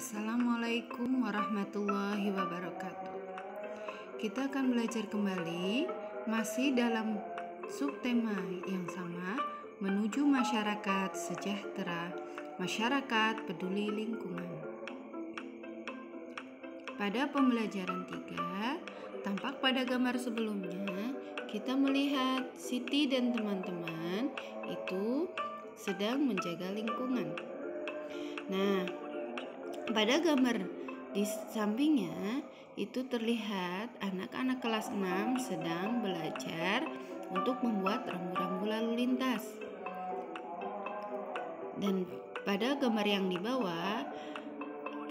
Assalamualaikum warahmatullahi wabarakatuh. Kita akan belajar kembali masih dalam subtema yang sama, menuju masyarakat sejahtera, masyarakat peduli lingkungan. Pada pembelajaran 3, tampak pada gambar sebelumnya, kita melihat Siti dan teman-teman itu sedang menjaga lingkungan. Nah, pada gambar di sampingnya itu terlihat anak-anak kelas 6 sedang belajar untuk membuat rambu-rambu lalu lintas. Dan pada gambar yang di bawah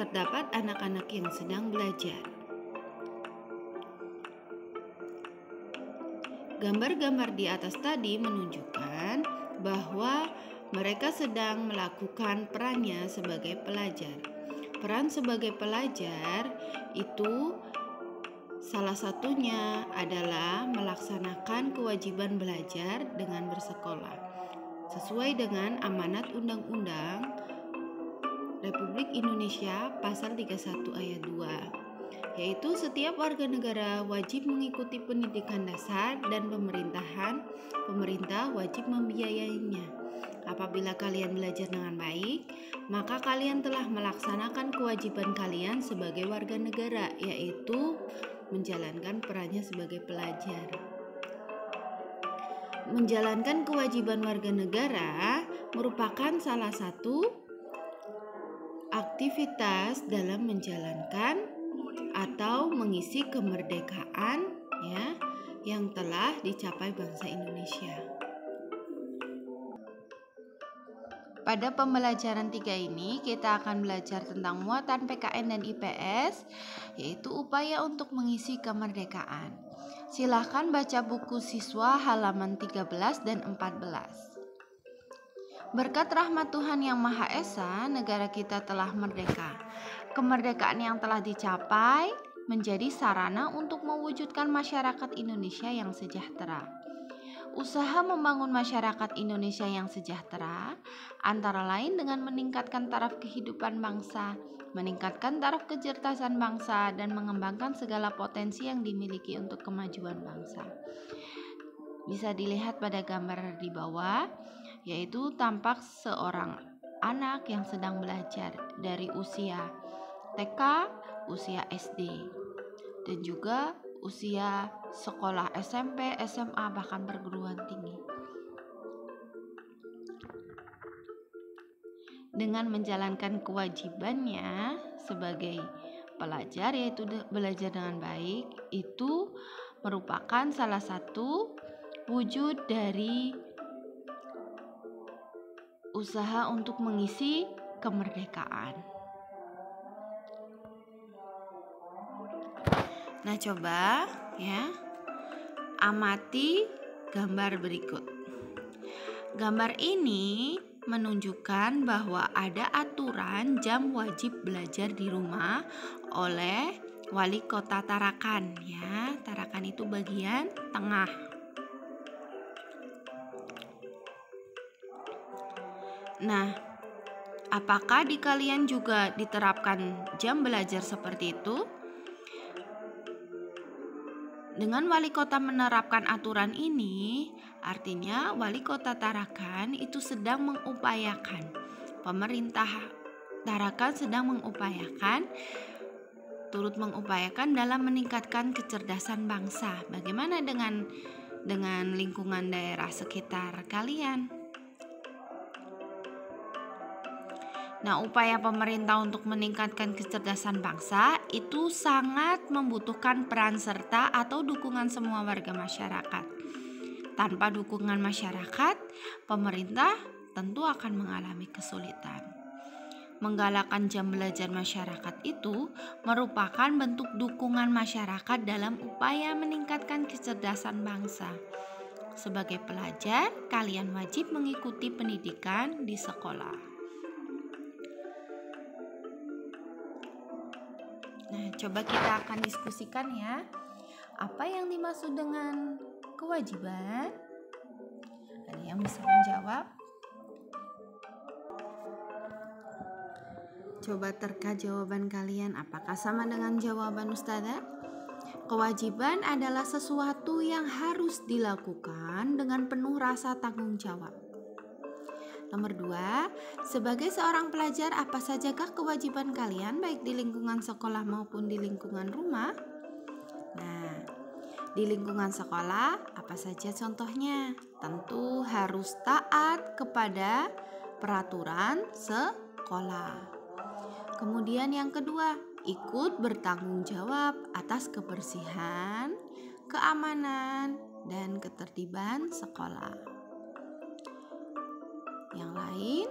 terdapat anak-anak yang sedang belajar. Gambar-gambar di atas tadi menunjukkan bahwa mereka sedang melakukan perannya sebagai pelajar. Peran sebagai pelajar itu salah satunya adalah melaksanakan kewajiban belajar dengan bersekolah sesuai dengan amanat Undang-Undang Republik Indonesia Pasal 31 Ayat 2, yaitu setiap warga negara wajib mengikuti pendidikan dasar dan pemerintah wajib membiayainya. Apabila kalian belajar dengan baik, maka kalian telah melaksanakan kewajiban kalian sebagai warga negara, yaitu menjalankan perannya sebagai pelajar. Menjalankan kewajiban warga negara merupakan salah satu aktivitas dalam menjalankan atau mengisi kemerdekaan yang telah dicapai bangsa Indonesia. Pada pembelajaran 3 ini kita akan belajar tentang muatan PKN dan IPS, yaitu upaya untuk mengisi kemerdekaan. Silahkan baca buku siswa halaman 13 dan 14. Berkat rahmat Tuhan Yang Maha Esa, negara kita telah merdeka. Kemerdekaan yang telah dicapai menjadi sarana untuk mewujudkan masyarakat Indonesia yang sejahtera. Usaha membangun masyarakat Indonesia yang sejahtera antara lain dengan meningkatkan taraf kehidupan bangsa, meningkatkan taraf kecerdasan bangsa, dan mengembangkan segala potensi yang dimiliki untuk kemajuan bangsa. Bisa dilihat pada gambar di bawah, yaitu tampak seorang anak yang sedang belajar dari usia TK, usia SD, dan juga usia sekolah SMP, SMA, bahkan perguruan tinggi. Dengan menjalankan kewajibannya sebagai pelajar, yaitu belajar dengan baik, itu merupakan salah satu wujud dari usaha untuk mengisi kemerdekaan. Nah, coba amati gambar berikut. Gambar ini menunjukkan bahwa ada aturan jam wajib belajar di rumah oleh Wali Kota Tarakan Tarakan itu bagian tengah. Nah, apakah di kalian juga diterapkan jam belajar seperti itu? Dengan wali kota menerapkan aturan ini, artinya wali kota Tarakan itu sedang mengupayakan, pemerintah Tarakan sedang turut mengupayakan dalam meningkatkan kecerdasan bangsa. Bagaimana dengan lingkungan daerah sekitar kalian? Nah, upaya pemerintah untuk meningkatkan kecerdasan bangsa itu sangat membutuhkan peran serta atau dukungan semua warga masyarakat. Tanpa dukungan masyarakat, pemerintah tentu akan mengalami kesulitan. Menggalakkan jam belajar masyarakat itu merupakan bentuk dukungan masyarakat dalam upaya meningkatkan kecerdasan bangsa. Sebagai pelajar, kalian wajib mengikuti pendidikan di sekolah. Nah, coba kita akan diskusikan apa yang dimaksud dengan kewajiban? Ada yang bisa menjawab? Coba terka jawaban kalian, apakah sama dengan jawaban Ustazah? Kewajiban adalah sesuatu yang harus dilakukan dengan penuh rasa tanggung jawab. Nomor 2, sebagai seorang pelajar, apa sajakah kewajiban kalian baik di lingkungan sekolah maupun di lingkungan rumah? Nah, di lingkungan sekolah, apa saja contohnya? Tentu harus taat kepada peraturan sekolah. Kemudian yang kedua, ikut bertanggung jawab atas kebersihan, keamanan, dan ketertiban sekolah. Yang lain,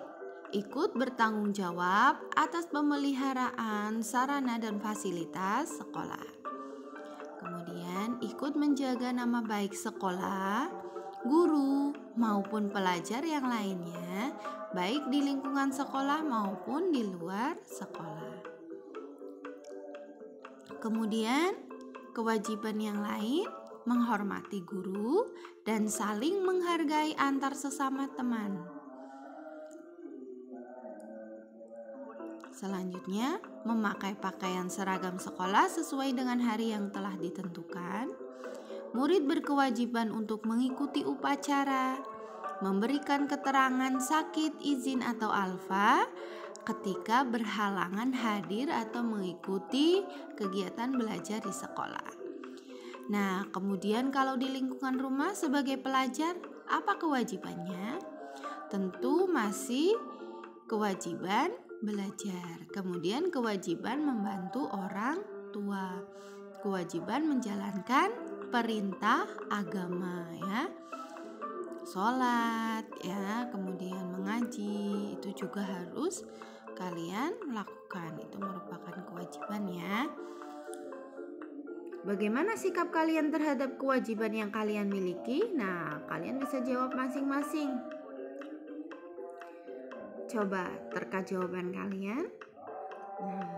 ikut bertanggung jawab atas pemeliharaan sarana dan fasilitas sekolah. Kemudian ikut menjaga nama baik sekolah, guru, maupun pelajar yang lainnya, baik di lingkungan sekolah maupun di luar sekolah. Kemudian, kewajiban yang lain menghormati guru dan saling menghargai antar sesama teman. Selanjutnya, memakai pakaian seragam sekolah sesuai dengan hari yang telah ditentukan. Murid berkewajiban untuk mengikuti upacara, memberikan keterangan sakit, izin, atau alfa ketika berhalangan hadir atau mengikuti kegiatan belajar di sekolah. Nah, kemudian kalau di lingkungan rumah sebagai pelajar, apa kewajibannya? Tentu masih kewajiban belajar. Kemudian kewajiban membantu orang tua. Kewajiban menjalankan perintah agama ya. Sholat ya, kemudian mengaji, itu juga harus kalian lakukan. Itu merupakan kewajiban ya. Bagaimana sikap kalian terhadap kewajiban yang kalian miliki? Nah, kalian bisa jawab masing-masing. Coba terka jawaban kalian. Nah,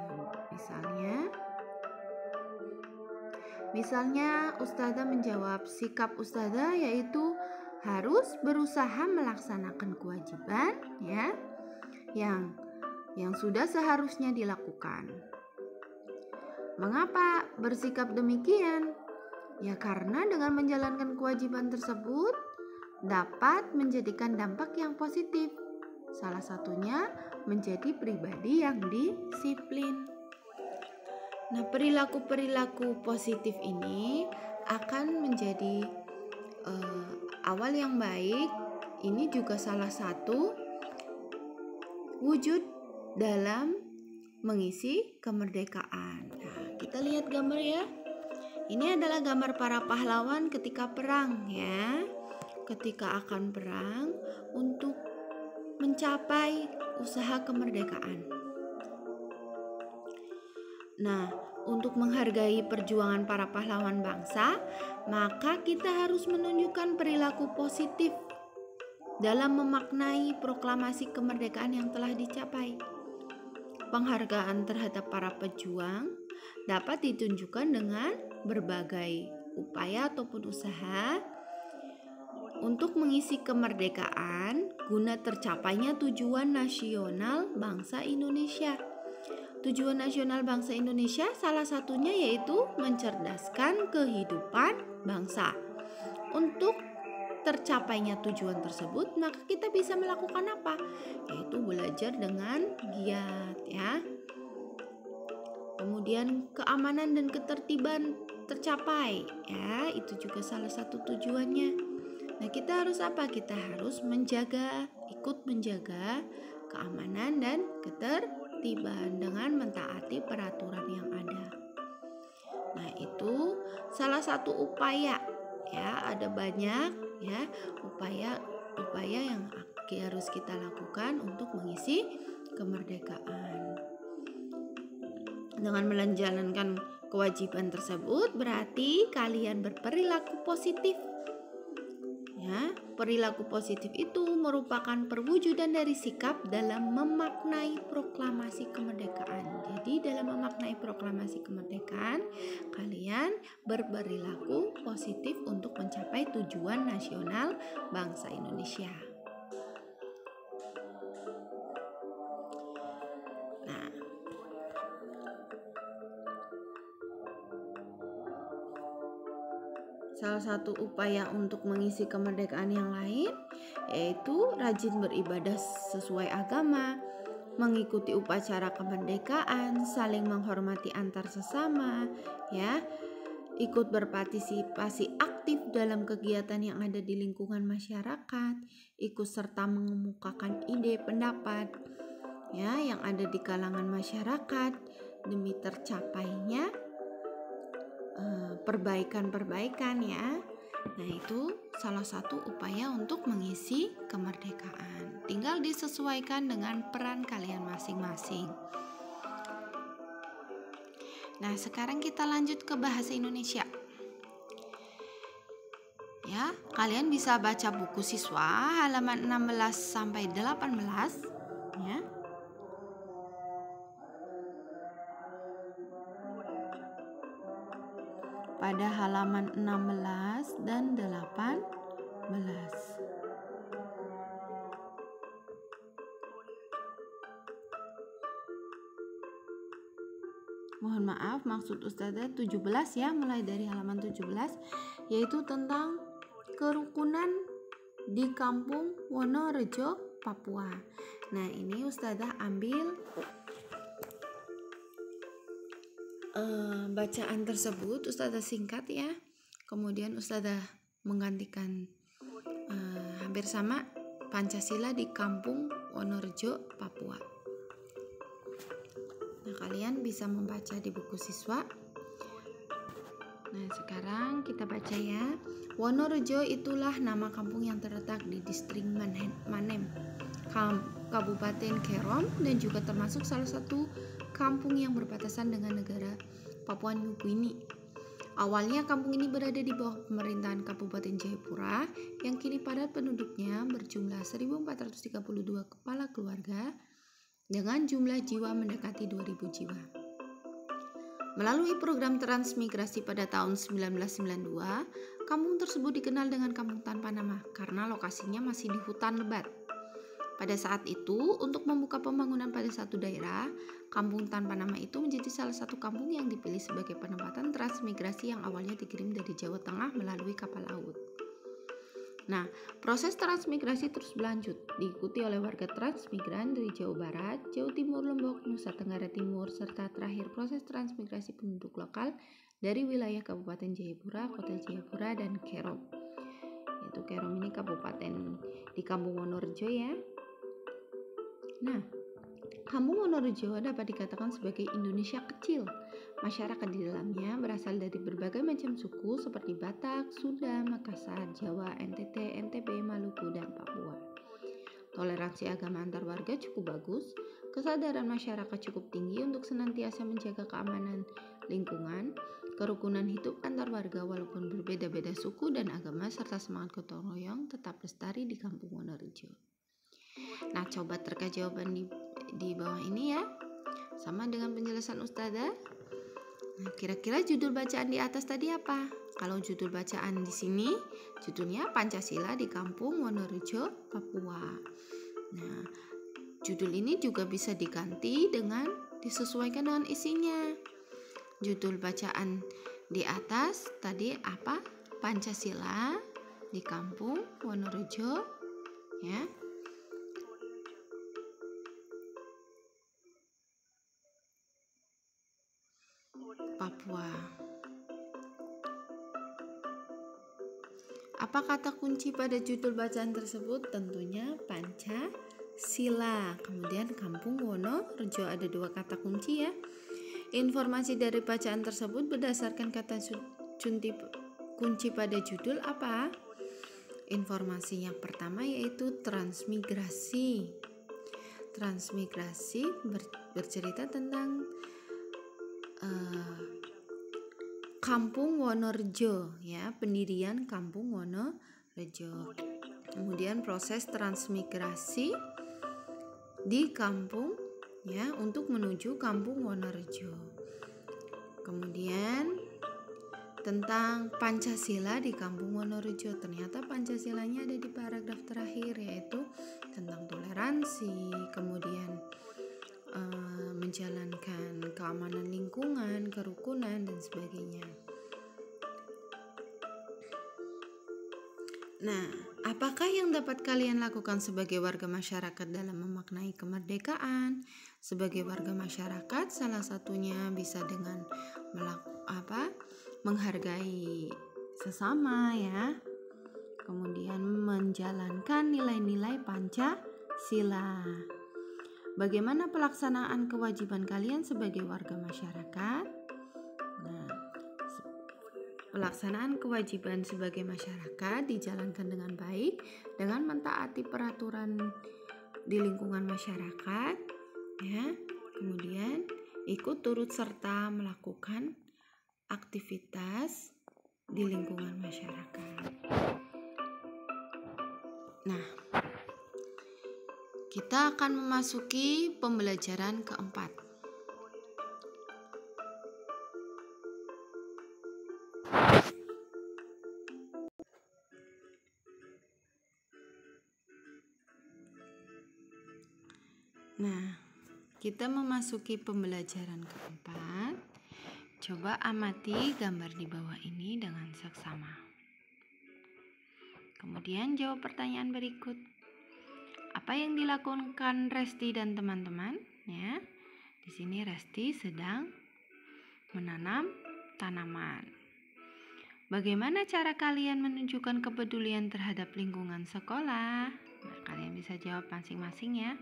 misalnya Ustazah menjawab, sikap Ustazah yaitu harus berusaha melaksanakan kewajiban ya yang sudah seharusnya dilakukan. Mengapa bersikap demikian? Ya karena dengan menjalankan kewajiban tersebut dapat menjadikan dampak yang positif. Salah satunya menjadi pribadi yang disiplin. Nah, perilaku-perilaku positif ini akan menjadi awal yang baik. Ini juga salah satu wujud dalam mengisi kemerdekaan. Nah, kita lihat gambar ya. Ini adalah gambar para pahlawan ketika perang ya. Ketika akan perang untuk mencapai usaha kemerdekaan. Nah, untuk menghargai perjuangan para pahlawan bangsa, maka kita harus menunjukkan perilaku positif dalam memaknai proklamasi kemerdekaan yang telah dicapai. Penghargaan terhadap para pejuang dapat ditunjukkan dengan berbagai upaya ataupun usaha untuk mengisi kemerdekaan guna tercapainya tujuan nasional bangsa Indonesia. Tujuan nasional bangsa Indonesia salah satunya yaitu mencerdaskan kehidupan bangsa. Untuk tercapainya tujuan tersebut, maka kita bisa melakukan apa? Yaitu belajar dengan giat ya. Kemudian keamanan dan ketertiban tercapai ya, itu juga salah satu tujuannya. Nah, kita harus apa? Kita harus ikut menjaga keamanan dan ketertiban dengan mentaati peraturan yang ada. Nah, itu salah satu upaya ya, ada banyak ya upaya yang harus kita lakukan untuk mengisi kemerdekaan. Dengan menjalankan kewajiban tersebut berarti kalian berperilaku positif. Ya, perilaku positif itu merupakan perwujudan dari sikap dalam memaknai proklamasi kemerdekaan. Jadi dalam memaknai proklamasi kemerdekaan, kalian berperilaku positif untuk mencapai tujuan nasional bangsa Indonesia. Nah, Salah satu upaya untuk mengisi kemerdekaan yang lain yaitu rajin beribadah sesuai agama, mengikuti upacara kemerdekaan, saling menghormati antar sesama, ya, ikut berpartisipasi aktif dalam kegiatan yang ada di lingkungan masyarakat, ikut serta mengemukakan ide pendapat, ya, yang ada di kalangan masyarakat demi tercapainya perbaikan-perbaikan, ya. Nah, itu salah satu upaya untuk mengisi kemerdekaan. Tinggal disesuaikan dengan peran kalian masing-masing. Nah, sekarang kita lanjut ke bahasa Indonesia. Ya, kalian bisa baca buku siswa halaman 16 sampai 18, ya. Pada halaman 16 dan 18. Mohon maaf, maksud Ustazah 17 ya, mulai dari halaman 17, yaitu tentang kerukunan di Kampung Wonorejo, Papua. Nah, ini Ustazah ambil bacaan tersebut, Ustazah singkat ya. Kemudian Ustazah menggantikan hampir sama Pancasila di Kampung Wonorejo, Papua. Nah, kalian bisa membaca di buku siswa. Nah, sekarang kita baca ya. Wonorejo itulah nama kampung yang terletak di distrik Manem, Kabupaten Kerom, dan juga termasuk salah satu kampung yang berbatasan dengan negara Papua New Guinea. Awalnya kampung ini berada di bawah pemerintahan Kabupaten Jayapura yang kini padat penduduknya berjumlah 1.432 kepala keluarga dengan jumlah jiwa mendekati 2.000 jiwa. Melalui program transmigrasi pada tahun 1992, kampung tersebut dikenal dengan kampung tanpa nama karena lokasinya masih di hutan lebat. Pada saat itu, untuk membuka pembangunan pada satu daerah, kampung tanpa nama itu menjadi salah satu kampung yang dipilih sebagai penempatan transmigrasi yang awalnya dikirim dari Jawa Tengah melalui kapal laut. Nah, proses transmigrasi terus berlanjut, diikuti oleh warga transmigran dari Jawa Barat, Jawa Timur, Lombok, Nusa Tenggara Timur, serta terakhir proses transmigrasi penduduk lokal dari wilayah Kabupaten Jayapura, Kota Jayapura, dan Kerom. Yaitu Kerom ini kabupaten di Kampung Wonorejo ya. Nah, Kampung Wonorejo dapat dikatakan sebagai Indonesia kecil. Masyarakat di dalamnya berasal dari berbagai macam suku seperti Batak, Sunda, Makassar, Jawa, NTT, NTB, Maluku, dan Papua. Toleransi agama antar warga cukup bagus, kesadaran masyarakat cukup tinggi untuk senantiasa menjaga keamanan lingkungan, kerukunan hidup antar warga walaupun berbeda-beda suku dan agama, serta semangat gotong royong tetap lestari di Kampung Wonorejo. Nah, coba terka jawaban di bawah ini ya, sama dengan penjelasan Ustazah. Nah, kira-kira judul bacaan di atas tadi apa? Kalau judul bacaan di sini, judulnya Pancasila di Kampung Wonorejo, Papua. Nah, judul ini juga bisa diganti dengan disesuaikan dengan isinya. Judul bacaan di atas tadi apa? Pancasila di Kampung Wonorejo, ya. Papua. Apa kata kunci pada judul bacaan tersebut? Tentunya Pancasila. Kemudian Kampung Wonorejo, ada dua kata kunci ya. Informasi dari bacaan tersebut berdasarkan kata kunci pada judul apa? Informasi yang pertama yaitu transmigrasi. Transmigrasi bercerita tentang Kampung Wonorejo ya, pendirian Kampung Wonorejo. Kemudian proses transmigrasi di kampung ya untuk menuju Kampung Wonorejo. Kemudian tentang Pancasila di Kampung Wonorejo. Ternyata Pancasilanya ada di paragraf terakhir, yaitu tentang toleransi, kemudian menjalankan keamanan lingkungan, kerukunan, dan sebagainya. Nah, apakah yang dapat kalian lakukan sebagai warga masyarakat dalam memaknai kemerdekaan? Sebagai warga masyarakat, salah satunya bisa dengan menghargai sesama ya. Kemudian menjalankan nilai-nilai Pancasila. Bagaimana pelaksanaan kewajiban kalian sebagai warga masyarakat? Nah, pelaksanaan kewajiban sebagai masyarakat dijalankan dengan baik dengan mentaati peraturan di lingkungan masyarakat, ya. Kemudian ikut turut serta melakukan aktivitas di lingkungan masyarakat. Nah, kita akan memasuki pembelajaran keempat. Nah, kita memasuki pembelajaran keempat. Coba amati gambar di bawah ini dengan seksama. Kemudian jawab pertanyaan berikut. Apa yang dilakukan Resti dan teman-teman? Ya, di sini Resti sedang menanam tanaman. Bagaimana cara kalian menunjukkan kepedulian terhadap lingkungan sekolah? Nah, kalian bisa jawab masing-masing ya.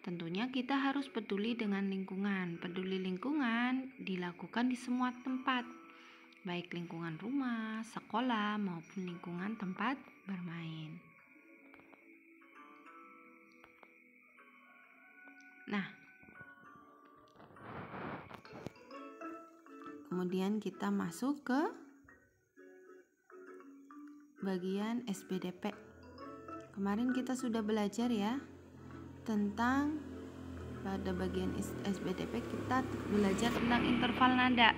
Tentunya kita harus peduli dengan lingkungan. Peduli lingkungan dilakukan di semua tempat, baik lingkungan rumah, sekolah, maupun lingkungan tempat bermain. Nah, kemudian kita masuk ke bagian SBDP. Kemarin kita sudah belajar ya tentang, pada bagian SBDP kita belajar tentang interval nada.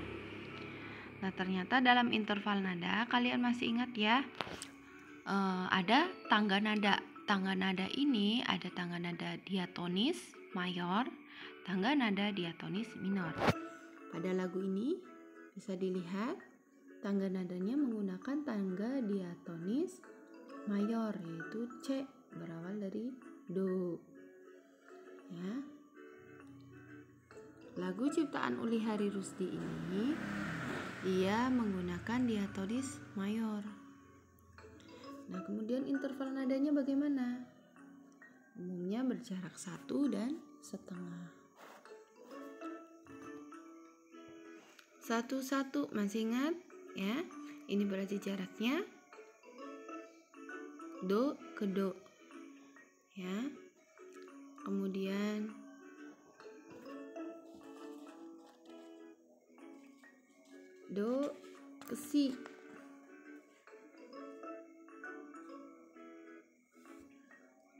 Nah, ternyata dalam interval nada kalian masih ingat ya, ada tangga nada. Tangga nada ini ada tangga nada diatonis mayor, tangga nada diatonis minor. Pada lagu ini bisa dilihat tangga nadanya menggunakan tangga diatonis mayor, yaitu C, berawal dari Do. Ya. Lagu ciptaan Uli Hari Rusdi ini dia menggunakan diatonis mayor. Nah, kemudian interval nadanya bagaimana? Umumnya berjarak 1 dan setengah. 1-1 masih ingat ya? Ini berarti jaraknya Do ke Do. Ya. Kemudian Do ke Si.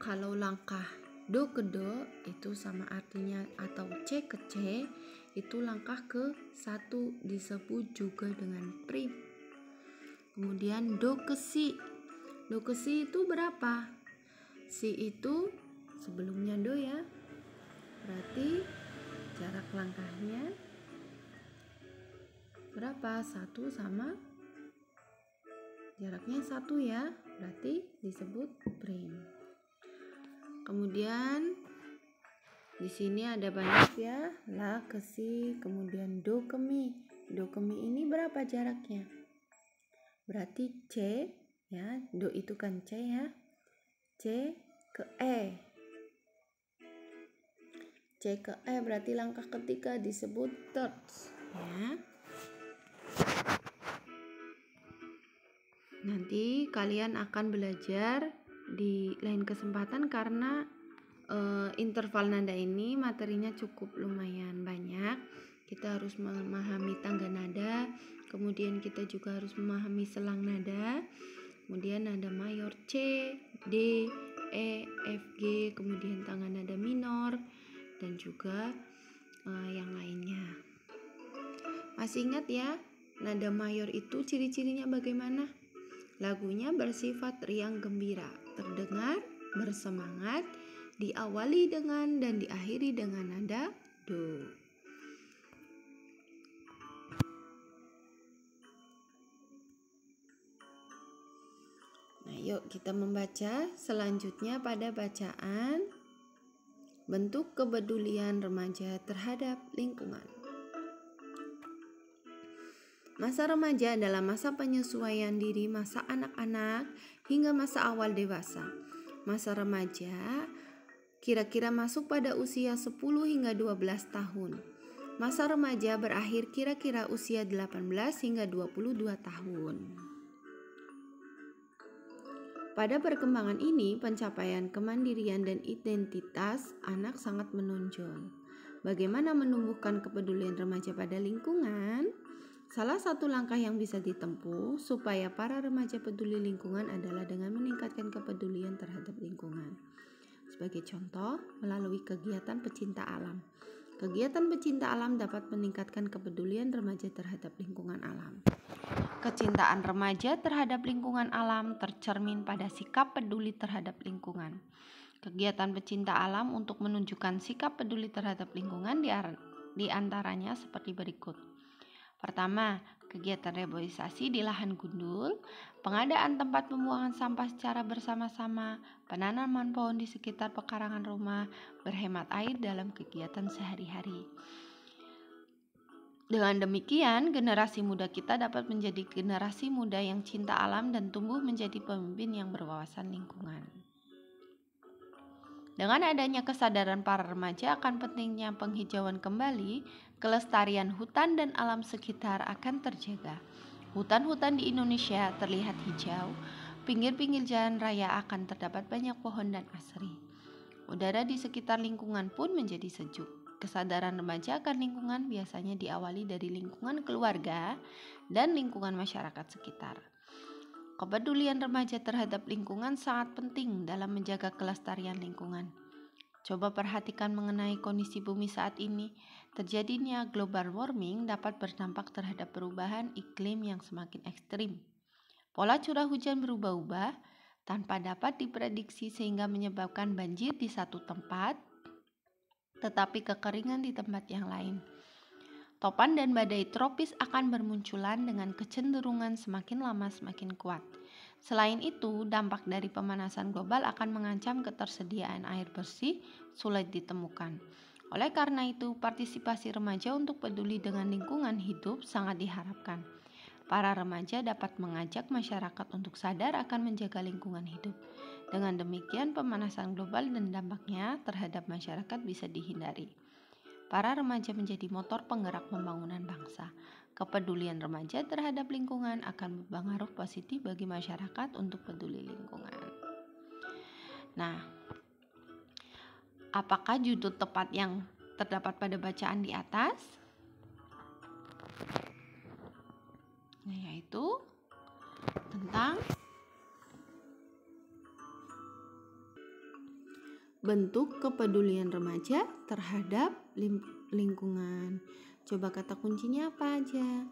Kalau langkah Do ke Do itu sama artinya, atau C ke C itu langkah ke 1, disebut juga dengan prim. Kemudian Do ke Si. Do ke Si itu berapa? Si itu sebelumnya Do ya. Berarti jarak langkahnya berapa? 1 sama jaraknya 1 ya. Berarti disebut prim. Kemudian di sini ada banyak ya, La ke Si, kemudian Do ke Mi. Do ke Mi ini berapa jaraknya? Berarti C ya, Do itu kan C ya. C ke E. C ke E berarti langkah ketiga disebut thirds ya. Nanti kalian akan belajar di lain kesempatan karena interval nada ini materinya cukup lumayan banyak. Kita harus memahami tangga nada, kemudian kita juga harus memahami selang nada, kemudian nada mayor C, D, E, F, G, kemudian tangga nada minor, dan juga yang lainnya. Masih ingat ya, nada mayor itu ciri-cirinya bagaimana? Lagunya bersifat riang gembira, terdengar bersemangat, diawali dengan dan diakhiri dengan nada Do. Nah, Yuk kita membaca selanjutnya pada bacaan bentuk kepedulian remaja terhadap lingkungan. Masa remaja adalah masa penyesuaian diri masa anak-anak hingga masa awal dewasa. Masa remaja kira-kira masuk pada usia 10 hingga 12 tahun. Masa remaja berakhir kira-kira usia 18 hingga 22 tahun. Pada perkembangan ini, pencapaian kemandirian dan identitas anak sangat menonjol. Bagaimana menumbuhkan kepedulian remaja pada lingkungan? Salah satu langkah yang bisa ditempuh supaya para remaja peduli lingkungan adalah dengan meningkatkan kepedulian terhadap lingkungan. Sebagai contoh, melalui kegiatan pecinta alam. Kegiatan pecinta alam dapat meningkatkan kepedulian remaja terhadap lingkungan alam. Kecintaan remaja terhadap lingkungan alam tercermin pada sikap peduli terhadap lingkungan. Kegiatan pecinta alam untuk menunjukkan sikap peduli terhadap lingkungan di antaranya seperti berikut. Pertama, kegiatan reboisasi di lahan gundul, pengadaan tempat pembuangan sampah secara bersama-sama, penanaman pohon di sekitar pekarangan rumah, berhemat air dalam kegiatan sehari-hari. Dengan demikian, generasi muda kita dapat menjadi generasi muda yang cinta alam dan tumbuh menjadi pemimpin yang berwawasan lingkungan. Dengan adanya kesadaran para remaja akan pentingnya penghijauan kembali, kelestarian hutan dan alam sekitar akan terjaga. Hutan-hutan di Indonesia terlihat hijau, pinggir-pinggir jalan raya akan terdapat banyak pohon dan asri. Udara di sekitar lingkungan pun menjadi sejuk. Kesadaran remaja akan lingkungan biasanya diawali dari lingkungan keluarga dan lingkungan masyarakat sekitar. Kepedulian remaja terhadap lingkungan sangat penting dalam menjaga kelestarian lingkungan. Coba perhatikan mengenai kondisi bumi saat ini. Terjadinya global warming dapat berdampak terhadap perubahan iklim yang semakin ekstrim. Pola curah hujan berubah-ubah tanpa dapat diprediksi sehingga menyebabkan banjir di satu tempat, tetapi kekeringan di tempat yang lain. Topan dan badai tropis akan bermunculan dengan kecenderungan semakin lama semakin kuat. Selain itu, dampak dari pemanasan global akan mengancam ketersediaan air bersih sulit ditemukan. Oleh karena itu, partisipasi remaja untuk peduli dengan lingkungan hidup sangat diharapkan. Para remaja dapat mengajak masyarakat untuk sadar akan menjaga lingkungan hidup. Dengan demikian, pemanasan global dan dampaknya terhadap masyarakat bisa dihindari. Para remaja menjadi motor penggerak pembangunan bangsa. Kepedulian remaja terhadap lingkungan akan berpengaruh positif bagi masyarakat untuk peduli lingkungan. Nah, apakah judul tepat yang terdapat pada bacaan di atas? Nah, yaitu tentang bentuk kepedulian remaja terhadap lingkungan. Coba kata kuncinya apa aja?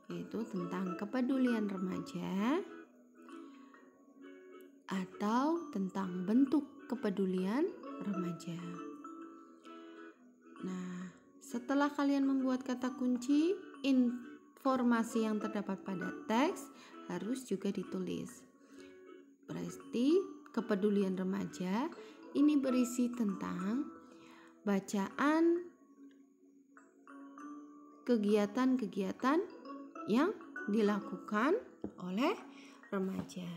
Yaitu tentang kepedulian remaja atau tentang bentuk kepedulian remaja. Nah, setelah kalian membuat kata kunci, informasi yang terdapat pada teks harus juga ditulis. Berarti kepedulian remaja ini berisi tentang bacaan kegiatan-kegiatan yang dilakukan oleh remaja.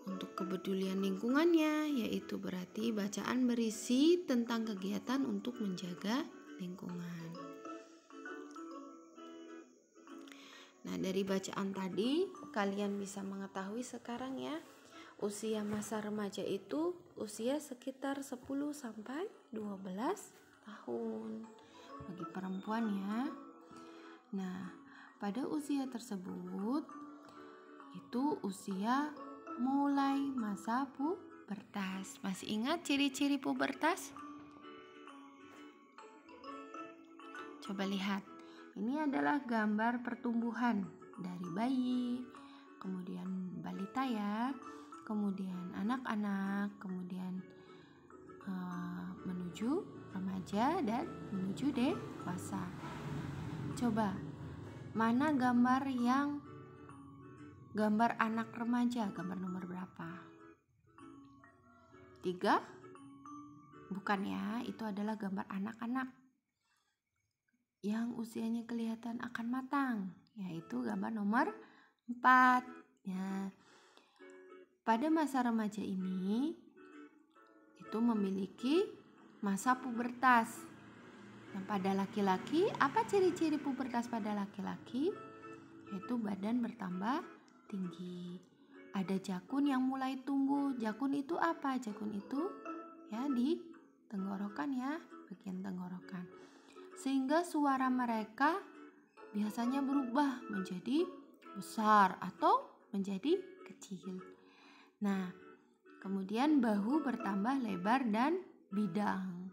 Untuk kepedulian lingkungannya, yaitu berarti bacaan berisi tentang kegiatan untuk menjaga lingkungan. Nah, dari bacaan tadi kalian bisa mengetahui sekarang ya, usia masa remaja itu usia sekitar 10 sampai 12 tahun bagi perempuan ya. Nah, pada usia tersebut itu usia mulai masa pubertas. Masih ingat ciri-ciri pubertas? Coba lihat. Ini adalah gambar pertumbuhan dari bayi, kemudian balita ya, kemudian anak-anak, kemudian menuju remaja dan menuju dewasa. Coba, mana gambar yang gambar anak remaja, gambar nomor berapa? 3? Bukan ya, itu adalah gambar anak-anak yang usianya kelihatan akan matang, yaitu gambar nomor 4. Ya. Pada masa remaja ini itu memiliki masa pubertas. Yang pada laki-laki, apa ciri-ciri pubertas pada laki-laki? Yaitu badan bertambah tinggi. Ada jakun yang mulai tumbuh. Jakun itu apa? Jakun itu ya di tenggorokan ya, bagian tenggorokan. Sehingga suara mereka biasanya berubah menjadi besar atau menjadi kecil. Nah, kemudian bahu bertambah lebar dan bidang.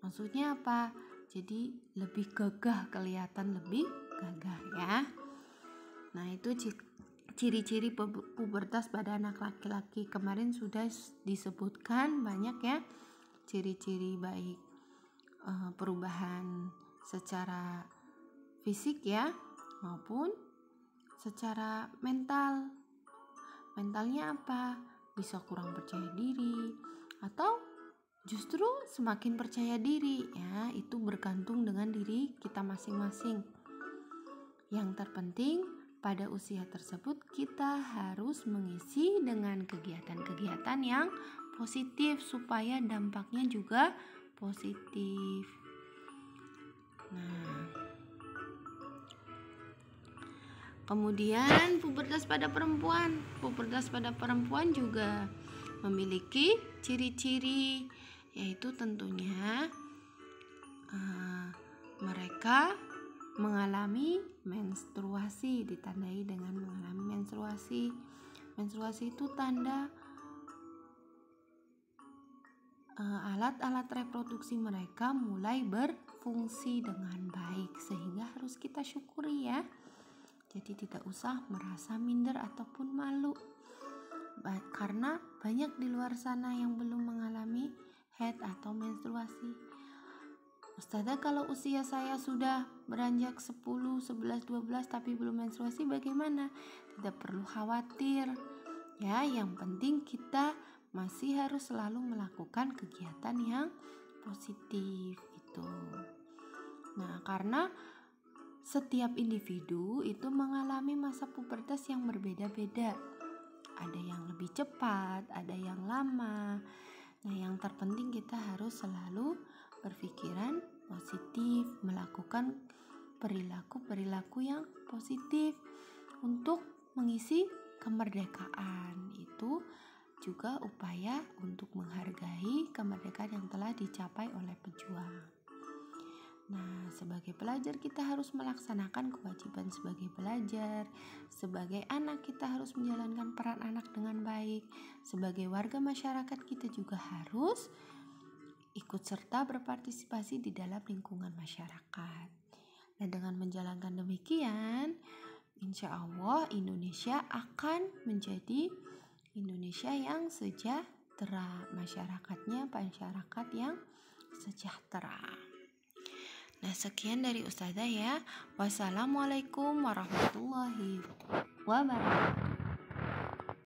Maksudnya apa? Jadi lebih gagah, kelihatan lebih gagah ya. Nah, itu ciri-ciri pubertas pada anak laki-laki. Kemarin sudah disebutkan banyak ya ciri-ciri baik perubahan secara fisik ya maupun secara mental. Mentalnya apa? Bisa kurang percaya diri atau justru semakin percaya diri ya. Itu bergantung dengan diri kita masing-masing. Yang terpenting pada usia tersebut kita harus mengisi dengan kegiatan-kegiatan yang positif supaya dampaknya juga positif. Nah, kemudian pubertas pada perempuan. Pubertas pada perempuan juga memiliki ciri-ciri, yaitu tentunya mereka mengalami menstruasi, ditandai dengan mengalami menstruasi. Menstruasi itu tanda alat-alat reproduksi mereka mulai berfungsi dengan baik, sehingga harus kita syukuri ya. Jadi tidak usah merasa minder ataupun malu, karena banyak di luar sana yang belum mengalami haid atau menstruasi. Ustazah, kalau usia saya sudah beranjak 10, 11, 12 tapi belum menstruasi bagaimana? Tidak perlu khawatir ya, yang penting kita masih harus selalu melakukan kegiatan yang positif itu. Nah, karena setiap individu itu mengalami masa pubertas yang berbeda-beda. Ada yang lebih cepat, ada yang lama. Nah, yang terpenting kita harus selalu berpikiran positif, melakukan perilaku-perilaku yang positif untuk mengisi kemerdekaan. Itu juga upaya untuk menghargai kemerdekaan yang telah dicapai oleh pejuang. Nah, sebagai pelajar kita harus melaksanakan kewajiban sebagai pelajar. Sebagai anak kita harus menjalankan peran anak dengan baik. Sebagai warga masyarakat kita juga harus ikut serta berpartisipasi di dalam lingkungan masyarakat. Nah, dengan menjalankan demikian, insya Allah Indonesia akan menjadi Indonesia yang sejahtera, masyarakatnya masyarakat yang sejahtera. Nah, sekian dari Ustazah ya. Wassalamualaikum warahmatullahi wabarakatuh.